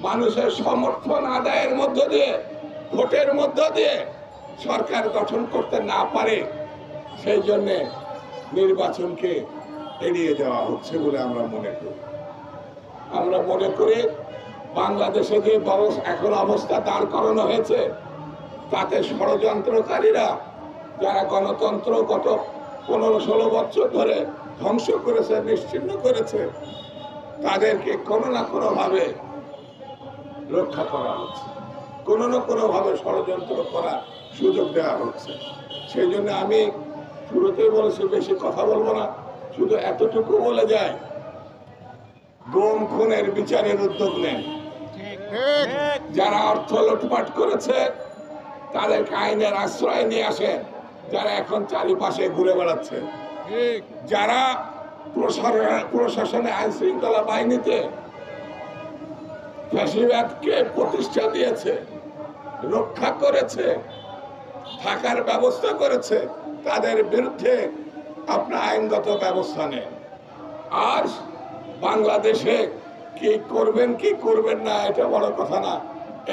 মানুষের সমর্থন আদায়ের মধ্য দিয়ে, ভোটের মধ্য দিয়ে সরকার গঠন করতে না পারে, সেই জন্যে নির্বাচনকে এড়িয়ে দেওয়া হচ্ছে বলে আমরা মনে করি। আমরা মনে করি বাংলাদেশে যে এখন অবস্থা দাঁড় করানো হয়েছে, তাতে ষড়যন্ত্রকারীরা যারা গণতন্ত্র গত 15-16 বছর ধরে ধ্বংস করেছে, নিশ্চিহ্ন করেছে, তাদেরকে কোনো না কোনো ভাবে রক্ষা করা হচ্ছে, কোনো না কোনো ভাবে ষড়যন্ত্র করার সুযোগ দেওয়া হচ্ছে। সেই জন্য আমি শুরুতেই বলেছি, বেশি কথা বলবো না, শুধু এতটুকু বলে যায়, গুম খুনের বিচারের উদ্যোগ নেন। যারা অর্থ লুটপাট করেছে তাদেরকে আইনের আশ্রয় নিয়ে আসেন, যারা এখন চারিপাশে ঘুরে বেড়াচ্ছে, যারা প্রশাসনে আইন শৃঙ্খলা বাহিনীতে ফ্যাসিবাদকে প্রতিষ্ঠা দিয়েছে, রক্ষা করেছে, থাকার ব্যবস্থা করেছে, তাদের বিরুদ্ধে আপনার আইনগত ব্যবস্থা নেন। আর বাংলাদেশে কি করবেন কি করবেন না এটা বড় কথা না,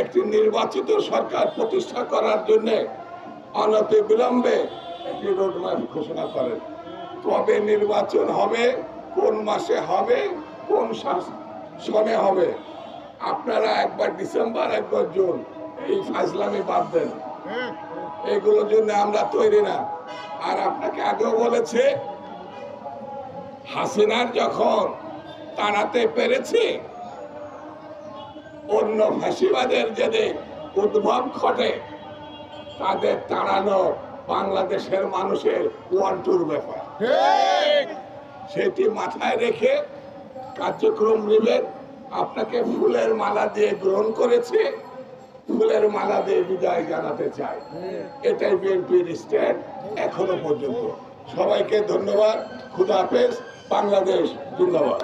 একটি নির্বাচিত সরকার প্রতিষ্ঠা করার জন্য অনতিবিলম্বে একটি রোডম্যাপ ঘোষণা করেন। কবে নির্বাচন হবে, কোন মাসে হবে, কোন সনে হবে, আপনারা একবার ডিসেম্বর একবার জুন এই ফাজলামি বাদ দেন, এগুলোর জন্য আমরা তৈরি না। আর আপনাকে আগেও বলেছে, হাসিনার যখন তাড়াতে পেরেছি, অন্য ফাঁসিবাদের যদি উদ্ভব ঘটে, তাদের তাড়ানো বাংলাদেশের মানুষের ওয়ান্টুর ব্যাপার, সেটি মাথায় রেখে কার্যক্রম নেবেন। আপনাকে ফুলের মালা দিয়ে গ্রহণ করেছে, ফুলের মালা দিয়ে বিদায় জানাতে চাই। এটাই বিএনপির স্ট্যান্ড এখনো পর্যন্ত। সবাইকে ধন্যবাদ। খুদা হাফেজ। বাংলাদেশ জিন্দাবাদ।